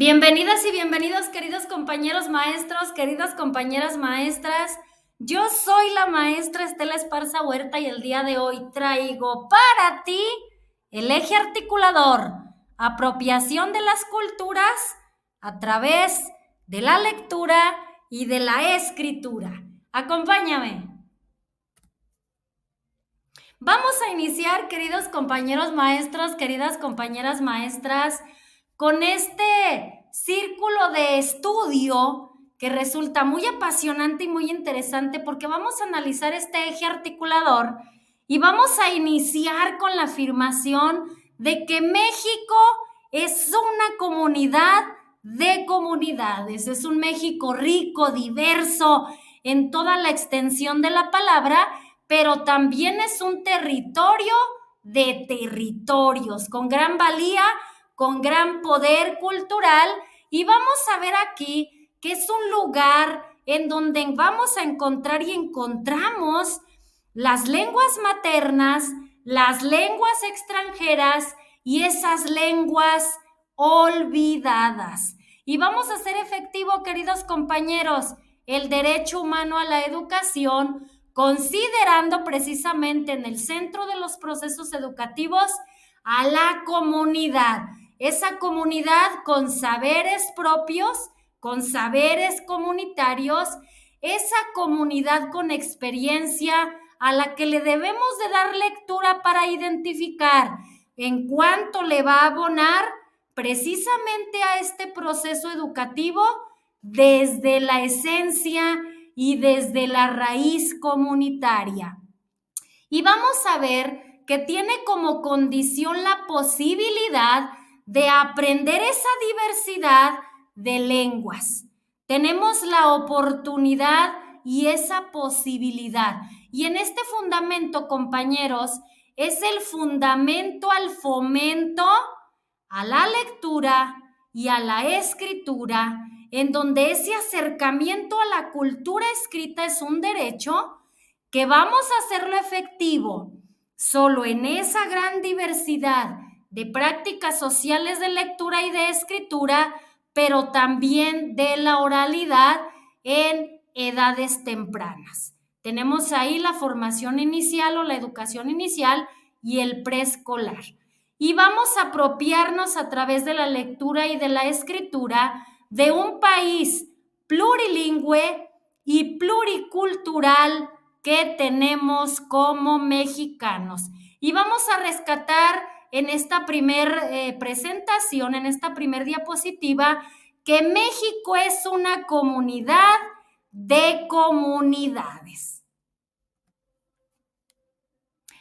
Bienvenidas y bienvenidos, queridos compañeros maestros, queridas compañeras maestras. Yo soy la maestra Estela Esparza Huerta y el día de hoy traigo para ti el eje articulador, apropiación de las culturas a través de la lectura y de la escritura. Acompáñame. Vamos a iniciar, queridos compañeros maestros, queridas compañeras maestras, con este círculo de estudio que resulta muy apasionante y muy interesante porque vamos a analizar este eje articulador y vamos a iniciar con la afirmación de que México es una comunidad de comunidades, es un México rico, diverso en toda la extensión de la palabra, pero también es un territorio de territorios, con gran valía, con gran poder cultural, y vamos a ver aquí que es un lugar en donde vamos a encontrar y encontramos las lenguas maternas, las lenguas extranjeras y esas lenguas olvidadas. Y vamos a hacer efectivo, queridos compañeros, el derecho humano a la educación, considerando precisamente en el centro de los procesos educativos a la comunidad, esa comunidad con saberes propios, con saberes comunitarios, esa comunidad con experiencia a la que le debemos de dar lectura para identificar en cuánto le va a abonar precisamente a este proceso educativo desde la esencia y desde la raíz comunitaria. Y vamos a ver que tiene como condición la posibilidad de aprender esa diversidad de lenguas. Tenemos la oportunidad y esa posibilidad. Y en este fundamento, compañeros, es el fundamento al fomento a la lectura y a la escritura, en donde ese acercamiento a la cultura escrita es un derecho que vamos a hacerlo efectivo solo en esa gran diversidad de prácticas sociales de lectura y de escritura, pero también de la oralidad en edades tempranas. Tenemos ahí la formación inicial o la educación inicial y el preescolar. Y vamos a apropiarnos a través de la lectura y de la escritura de un país plurilingüe y pluricultural que tenemos como mexicanos. Y vamos a rescatar en esta primer presentación, en esta primer diapositiva, que México es una comunidad de comunidades.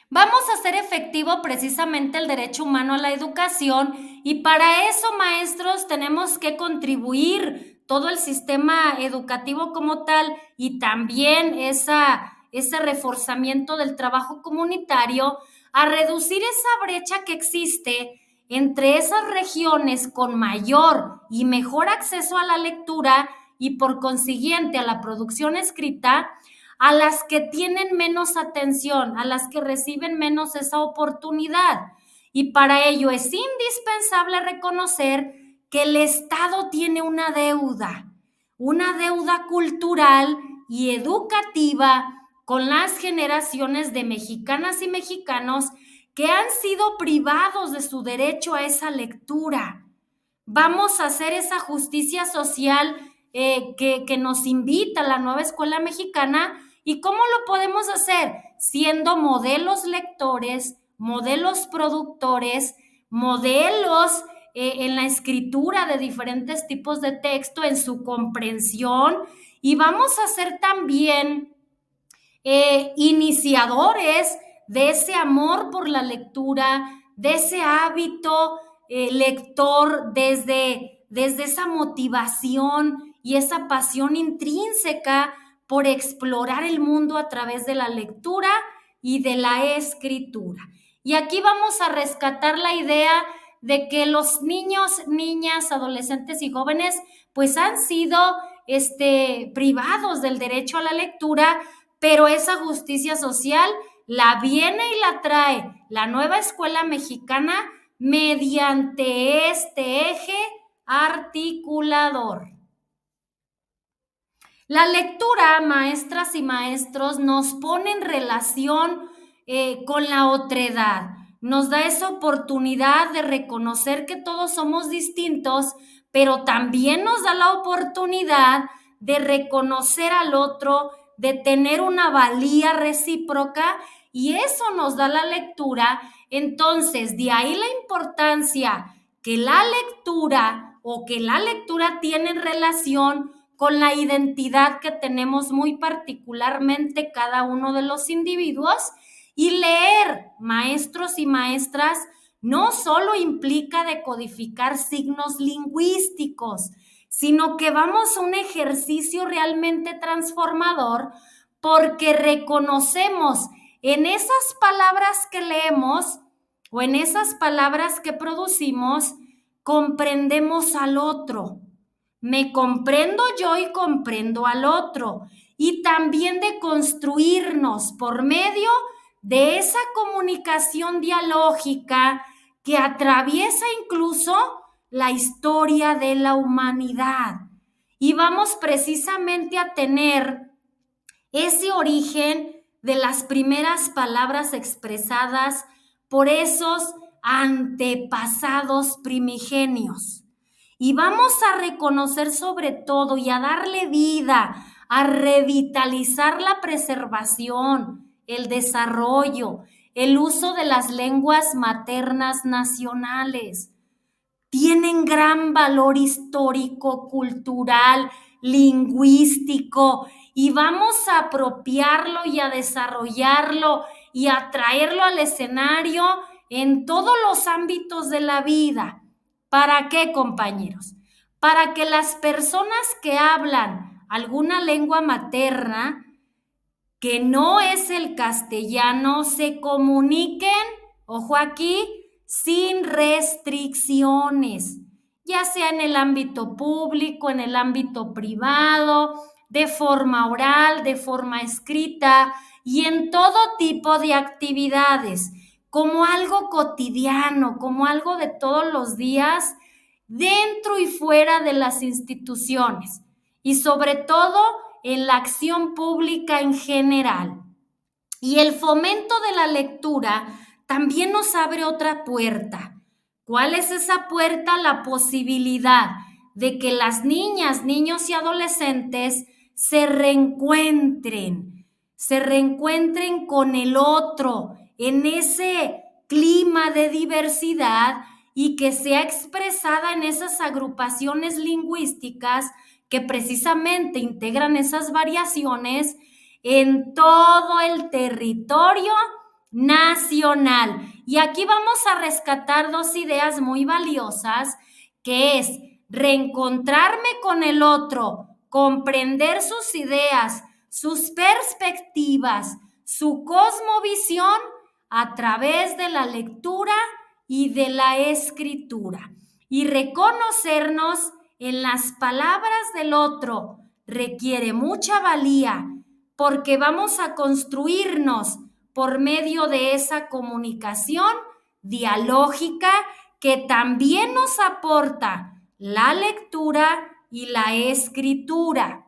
Vamos a hacer efectivo precisamente el derecho humano a la educación y para eso, maestros, tenemos que contribuir todo el sistema educativo como tal y también ese reforzamiento del trabajo comunitario a reducir esa brecha que existe entre esas regiones con mayor y mejor acceso a la lectura y por consiguiente a la producción escrita, a las que tienen menos atención, a las que reciben menos esa oportunidad. Y para ello es indispensable reconocer que el Estado tiene una deuda cultural y educativa con las generaciones de mexicanas y mexicanos que han sido privados de su derecho a esa lectura. Vamos a hacer esa justicia social que nos invita a la nueva escuela mexicana. ¿Y cómo lo podemos hacer? Siendo modelos lectores, modelos productores, modelos en la escritura de diferentes tipos de texto, en su comprensión, y vamos a ser también iniciadores de ese amor por la lectura, de ese hábito lector desde esa motivación y esa pasión intrínseca por explorar el mundo a través de la lectura y de la escritura. Y aquí vamos a rescatar la idea de que los niños, niñas, adolescentes y jóvenes pues han sido privados del derecho a la lectura, pero esa justicia social la viene y la trae la nueva escuela mexicana mediante este eje articulador. La lectura, maestras y maestros, nos pone en relación con la otredad. Nos da esa oportunidad de reconocer que todos somos distintos, pero también nos da la oportunidad de reconocer al otro, de tener una valía recíproca, y eso nos da la lectura. Entonces, de ahí la importancia que la lectura tiene relación con la identidad que tenemos muy particularmente cada uno de los individuos. Y leer, maestros y maestras, no solo implica decodificar signos lingüísticos, sino que vamos a un ejercicio realmente transformador, porque reconocemos en esas palabras que leemos o en esas palabras que producimos, comprendemos al otro. Me comprendo yo y comprendo al otro. Y también de construirnos por medio de esa comunicación dialógica que atraviesa incluso la historia de la humanidad. Y vamos precisamente a tener ese origen de las primeras palabras expresadas por esos antepasados primigenios. Y vamos a reconocer sobre todo y a darle vida, a revitalizar la preservación, el desarrollo, el uso de las lenguas maternas nacionales. Tienen gran valor histórico, cultural, lingüístico, y vamos a apropiarlo y a desarrollarlo y a traerlo al escenario en todos los ámbitos de la vida. ¿Para qué, compañeros? Para que las personas que hablan alguna lengua materna que no es el castellano se comuniquen, ojo aquí, sin restricciones, ya sea en el ámbito público, en el ámbito privado, de forma oral, de forma escrita y en todo tipo de actividades, como algo cotidiano, como algo de todos los días, dentro y fuera de las instituciones y sobre todo en la acción pública en general. Y el fomento de la lectura también nos abre otra puerta. ¿Cuál es esa puerta? La posibilidad de que las niñas, niños y adolescentes se reencuentren con el otro en ese clima de diversidad y que sea expresada en esas agrupaciones lingüísticas que precisamente integran esas variaciones en todo el territorio nacional. Y aquí vamos a rescatar dos ideas muy valiosas, que es reencontrarme con el otro, comprender sus ideas, sus perspectivas, su cosmovisión a través de la lectura y de la escritura. Y reconocernos en las palabras del otro requiere mucha valía, porque vamos a construirnos por medio de esa comunicación dialógica que también nos aporta la lectura y la escritura.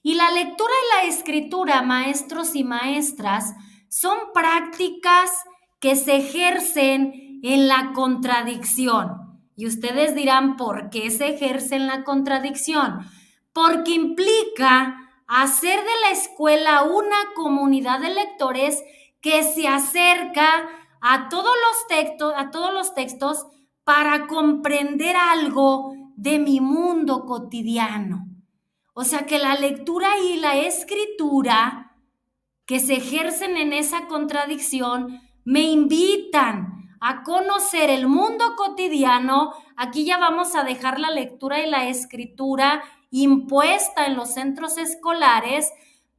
Y la lectura y la escritura, maestros y maestras, son prácticas que se ejercen en la contradicción. Y ustedes dirán, ¿por qué se ejerce en la contradicción? Porque implica hacer de la escuela una comunidad de lectores que se acerca a todos los textos para comprender algo de mi mundo cotidiano. O sea que la lectura y la escritura que se ejercen en esa contradicción me invitan a conocer el mundo cotidiano. Aquí ya vamos a dejar la lectura y la escritura impuesta en los centros escolares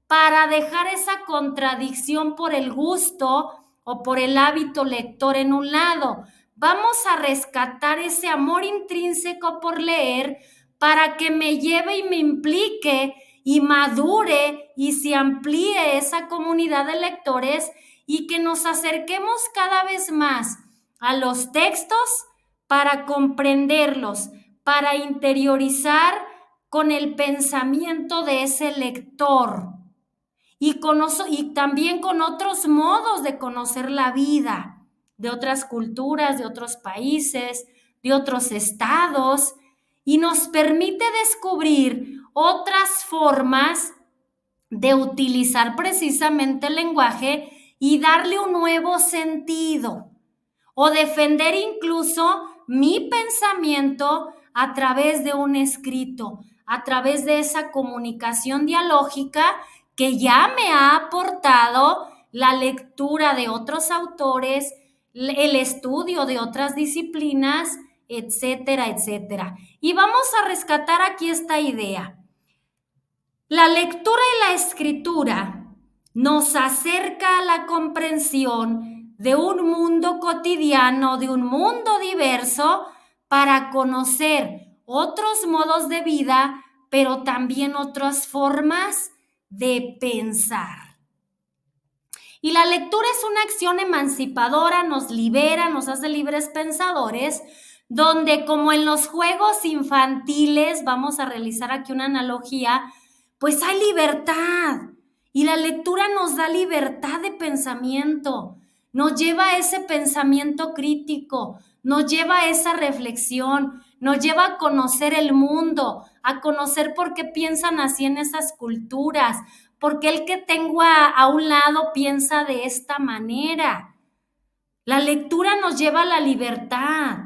para dejar esa contradicción por el gusto o por el hábito lector en un lado. Vamos a rescatar ese amor intrínseco por leer para que me lleve y me implique y madure y se amplíe esa comunidad de lectores y que nos acerquemos cada vez más a los textos para comprenderlos, para interiorizar con el pensamiento de ese lector y también con otros modos de conocer la vida, de otras culturas, de otros países, de otros estados, y nos permite descubrir otras formas de utilizar precisamente el lenguaje y darle un nuevo sentido, o defender incluso mi pensamiento a través de un escrito, a través de esa comunicación dialógica que ya me ha aportado la lectura de otros autores, el estudio de otras disciplinas, etcétera, etcétera. Y vamos a rescatar aquí esta idea. La lectura y la escritura nos acerca a la comprensión de un mundo cotidiano, de un mundo diverso, para conocer otros modos de vida, pero también otras formas de pensar. Y la lectura es una acción emancipadora, nos libera, nos hace libres pensadores, donde como en los juegos infantiles, vamos a realizar aquí una analogía, pues hay libertad. Y la lectura nos da libertad de pensamiento, nos lleva a ese pensamiento crítico, nos lleva a esa reflexión, nos lleva a conocer el mundo, a conocer por qué piensan así en esas culturas, por qué el que tengo a un lado piensa de esta manera. La lectura nos lleva a la libertad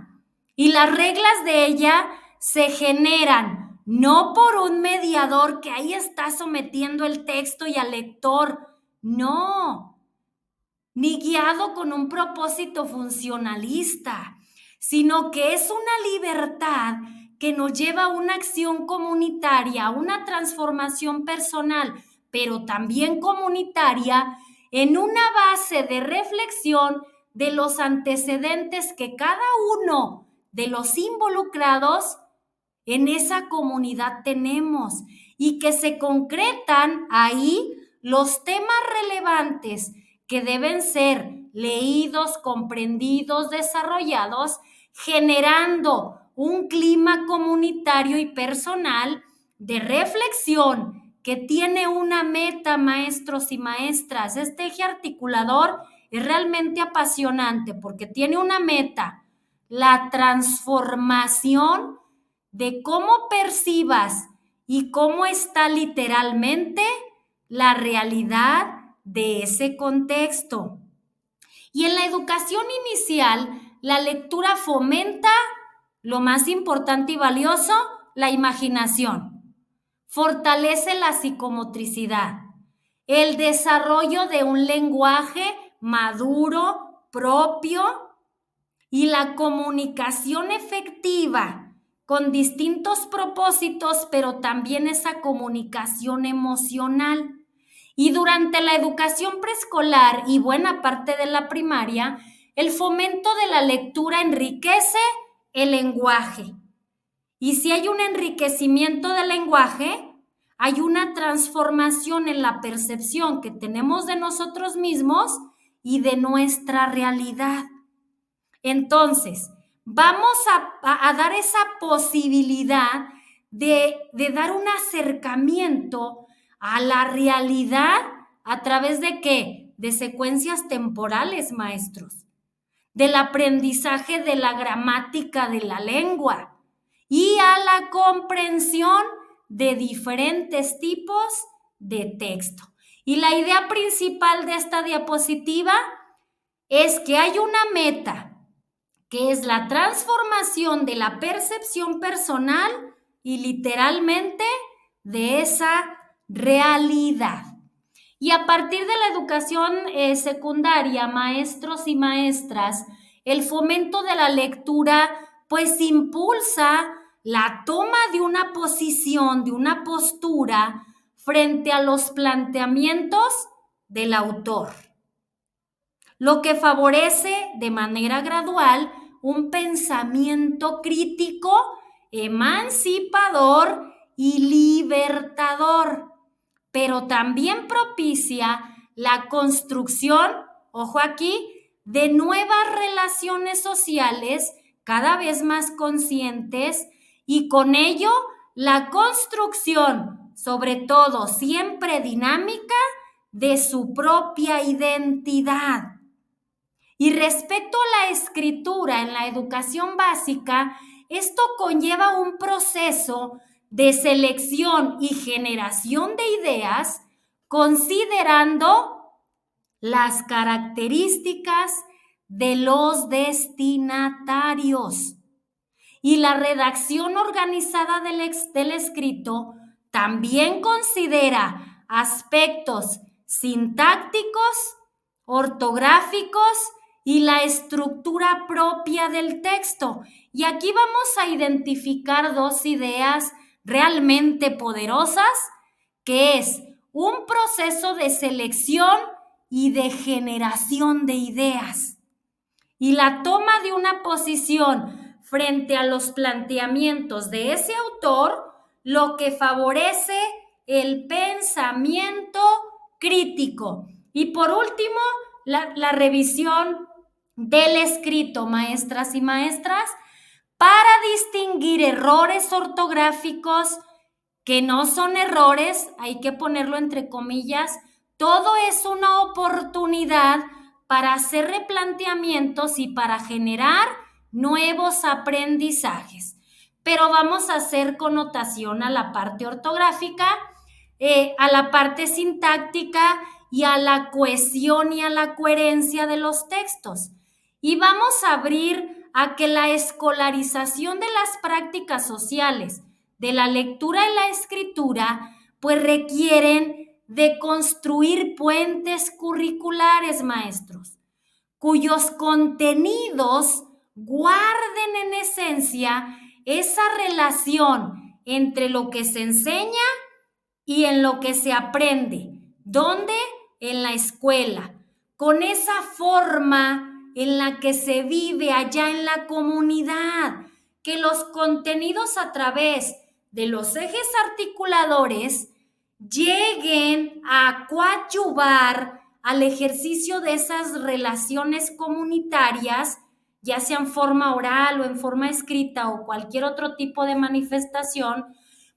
y las reglas de ella se generan no por un mediador que ahí está sometiendo el texto y al lector, no, ni guiado con un propósito funcionalista, sino que es una libertad que nos lleva a una acción comunitaria, a una transformación personal, pero también comunitaria, en una base de reflexión de los antecedentes que cada uno de los involucrados en esa comunidad tenemos y que se concretan ahí los temas relevantes que deben ser leídos, comprendidos, desarrollados, generando un clima comunitario y personal de reflexión que tiene una meta, maestros y maestras. Este eje articulador es realmente apasionante porque tiene una meta, la transformación de cómo percibas y cómo está literalmente la realidad de ese contexto. Y en la educación inicial, la lectura fomenta lo más importante y valioso, la imaginación. Fortalece la psicomotricidad, el desarrollo de un lenguaje maduro, propio, y la comunicación efectiva con distintos propósitos, pero también esa comunicación emocional. Y durante la educación preescolar y buena parte de la primaria, el fomento de la lectura enriquece el lenguaje. Y si hay un enriquecimiento del lenguaje, hay una transformación en la percepción que tenemos de nosotros mismos y de nuestra realidad. Entonces, vamos a dar esa posibilidad de dar un acercamiento a la realidad a través de ¿qué? De secuencias temporales, maestros, del aprendizaje de la gramática de la lengua y a la comprensión de diferentes tipos de texto. Y la idea principal de esta diapositiva es que hay una meta, que es la transformación de la percepción personal y literalmente de esa realidad. Y a partir de la educación secundaria, maestros y maestras, el fomento de la lectura pues impulsa la toma de una posición, de una postura frente a los planteamientos del autor, lo que favorece de manera gradual un pensamiento crítico, emancipador y libertador, pero también propicia la construcción, ojo aquí, de nuevas relaciones sociales cada vez más conscientes y con ello la construcción, sobre todo siempre dinámica, de su propia identidad. Y respecto a la escritura en la educación básica, esto conlleva un proceso de selección y generación de ideas considerando las características de los destinatarios. Y la redacción organizada del escrito también considera aspectos sintácticos, ortográficos y la estructura propia del texto. Y aquí vamos a identificar dos ideas realmente poderosas, que es un proceso de selección y de generación de ideas. Y la toma de una posición frente a los planteamientos de ese autor, lo que favorece el pensamiento crítico. Y por último, la revisión del escrito, maestras y maestras, para distinguir errores ortográficos que no son errores, hay que ponerlo entre comillas, todo es una oportunidad para hacer replanteamientos y para generar nuevos aprendizajes. Pero vamos a hacer connotación a la parte ortográfica, a la parte sintáctica y a la cohesión y a la coherencia de los textos. Y vamos a abrir a que la escolarización de las prácticas sociales, de la lectura y la escritura, pues requieren de construir puentes curriculares, maestros, cuyos contenidos guarden en esencia esa relación entre lo que se enseña y en lo que se aprende. ¿Dónde? En la escuela, con esa forma en la que se vive allá en la comunidad, que los contenidos a través de los ejes articuladores lleguen a coadyuvar al ejercicio de esas relaciones comunitarias, ya sea en forma oral o en forma escrita o cualquier otro tipo de manifestación,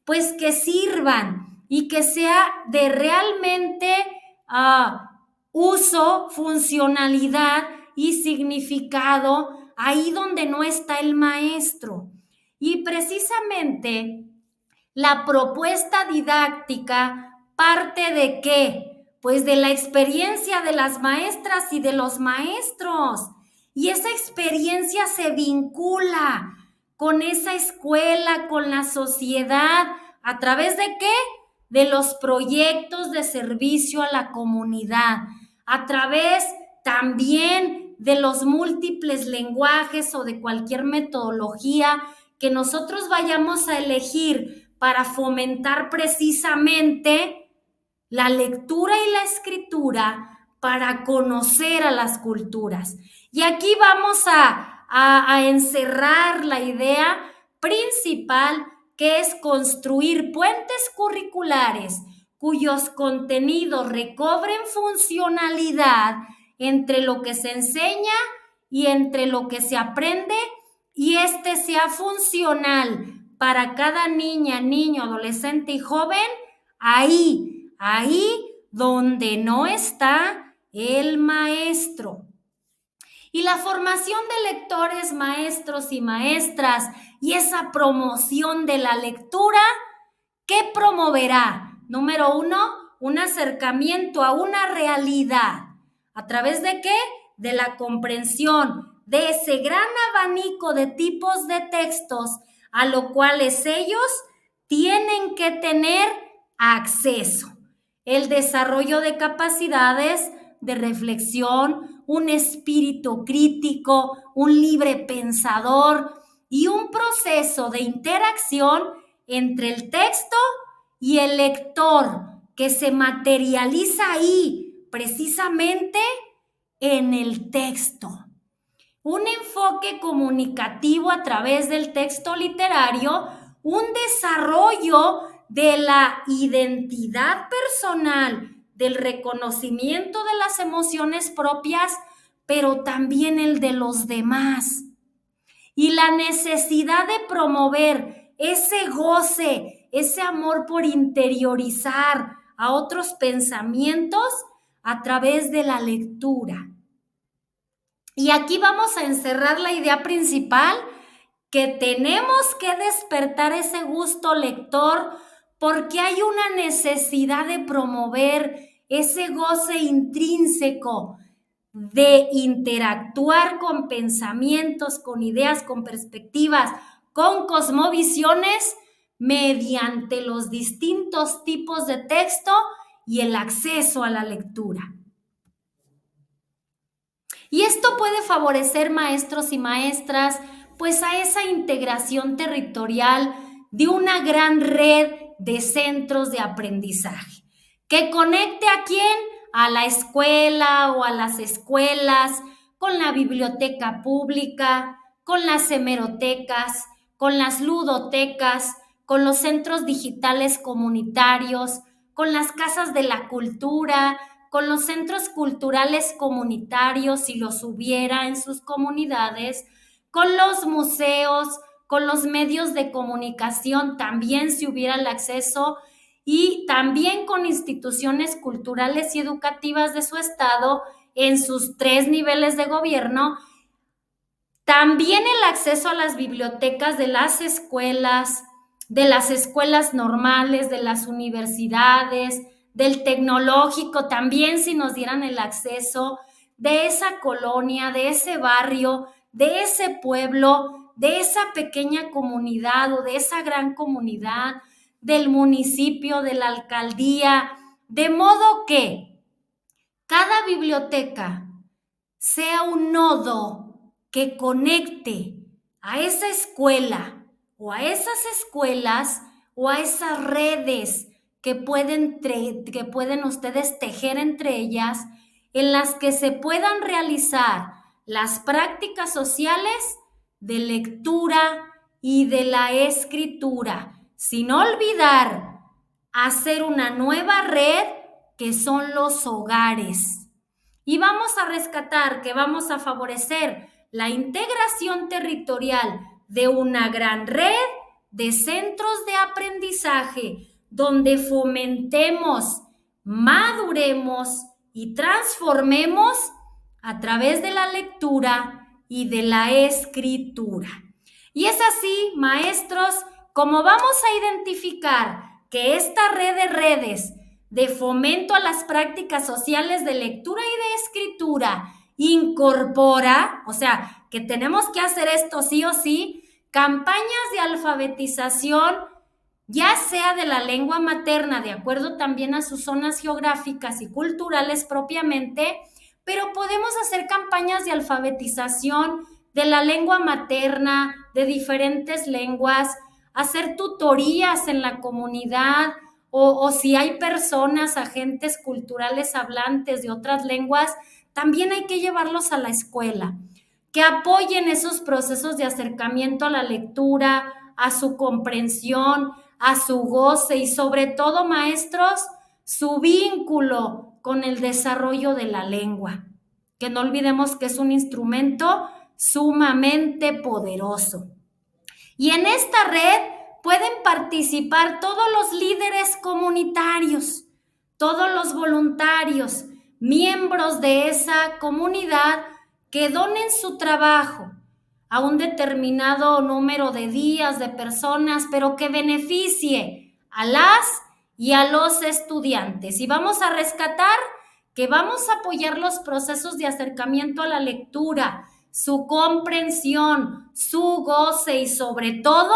pues que sirvan y que sea de realmente uso, funcionalidad y significado ahí donde no está el maestro. Y precisamente la propuesta didáctica parte ¿de qué? Pues de la experiencia de las maestras y de los maestros. Y esa experiencia se vincula con esa escuela, con la sociedad, ¿a través de qué? De los proyectos de servicio a la comunidad, a través también de los múltiples lenguajes o de cualquier metodología que nosotros vayamos a elegir para fomentar precisamente la lectura y la escritura para conocer a las culturas. Y aquí vamos a encerrar la idea principal, que es construir puentes curriculares cuyos contenidos recobren funcionalidad entre lo que se enseña y entre lo que se aprende, y este sea funcional para cada niña, niño, adolescente y joven, ahí donde no está el maestro. Y la formación de lectores, maestros y maestras, y esa promoción de la lectura, ¿qué promoverá? Número 1, un acercamiento a una realidad. ¿A través de qué? De la comprensión de ese gran abanico de tipos de textos a los cuales ellos tienen que tener acceso. El desarrollo de capacidades de reflexión, un espíritu crítico, un libre pensador y un proceso de interacción entre el texto y el lector que se materializa ahí precisamente en el texto. Un enfoque comunicativo a través del texto literario, un desarrollo de la identidad personal, del reconocimiento de las emociones propias, pero también el de los demás. Y la necesidad de promover ese goce, ese amor por interiorizar a otros pensamientos a través de la lectura. Y aquí vamos a encerrar la idea principal, que tenemos que despertar ese gusto lector porque hay una necesidad de promover ese goce intrínseco de interactuar con pensamientos, con ideas, con perspectivas, con cosmovisiones mediante los distintos tipos de texto y el acceso a la lectura. Y esto puede favorecer, maestros y maestras, pues a esa integración territorial de una gran red de centros de aprendizaje, que conecte a quién, a la escuela o a las escuelas, con la biblioteca pública, con las hemerotecas, con las ludotecas, con los centros digitales comunitarios, con las casas de la cultura, con los centros culturales comunitarios, si los hubiera en sus comunidades, con los museos, con los medios de comunicación, también si hubiera el acceso, y también con instituciones culturales y educativas de su estado en sus 3 niveles de gobierno. También el acceso a las bibliotecas de las escuelas normales, de las universidades, del tecnológico, también si nos dieran el acceso de esa colonia, de ese barrio, de ese pueblo, de esa pequeña comunidad o de esa gran comunidad, del municipio, de la alcaldía, de modo que cada biblioteca sea un nodo que conecte a esa escuela o a esas escuelas o a esas redes que pueden ustedes tejer entre ellas, en las que se puedan realizar las prácticas sociales de lectura y de la escritura, sin olvidar hacer una nueva red que son los hogares. Y vamos a rescatar que vamos a favorecer la integración territorial de una gran red de centros de aprendizaje donde fomentemos, maduremos y transformemos a través de la lectura y de la escritura. Y es así, maestros, como vamos a identificar que esta red de redes de fomento a las prácticas sociales de lectura y de escritura incorpora, o sea, que tenemos que hacer esto sí o sí, campañas de alfabetización, ya sea de la lengua materna, de acuerdo también a sus zonas geográficas y culturales propiamente, pero podemos hacer campañas de alfabetización de la lengua materna, de diferentes lenguas, hacer tutorías en la comunidad, o si hay personas, agentes culturales hablantes de otras lenguas, también hay que llevarlos a la escuela, que apoyen esos procesos de acercamiento a la lectura, a su comprensión, a su goce y sobre todo, maestros, su vínculo con el desarrollo de la lengua, que no olvidemos que es un instrumento sumamente poderoso. Y en esta red pueden participar todos los líderes comunitarios, todos los voluntarios, miembros de esa comunidad que donen su trabajo a un determinado número de días, de personas, pero que beneficie a las y a los estudiantes. Y vamos a rescatar que vamos a apoyar los procesos de acercamiento a la lectura, su comprensión, su goce y sobre todo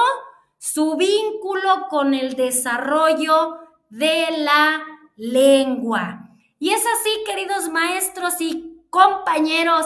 su vínculo con el desarrollo de la lengua. Y es así, queridos maestros y compañeros,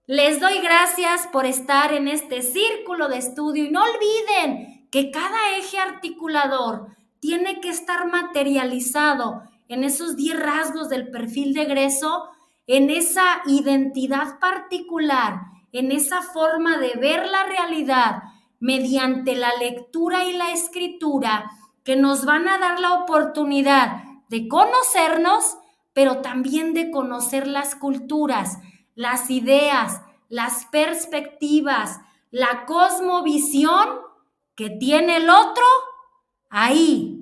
les doy gracias por estar en este círculo de estudio y no olviden que cada eje articulador tiene que estar materializado en esos 10 rasgos del perfil de egreso, en esa identidad particular, en esa forma de ver la realidad mediante la lectura y la escritura, que nos van a dar la oportunidad de conocernos, pero también de conocer las culturas, las ideas, las perspectivas, la cosmovisión que tiene el otro ahí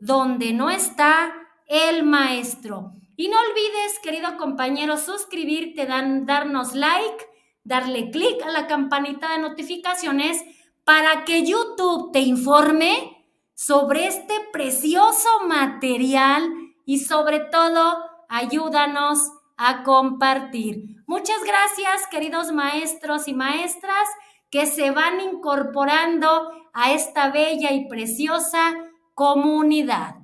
donde no está el maestro. Y no olvides, querido compañero, suscribirte, darnos like, darle clic a la campanita de notificaciones para que YouTube te informe sobre este precioso material y sobre todo ayúdanos a compartir. Muchas gracias, queridos maestros y maestras que se van incorporando a esta bella y preciosa comunidad.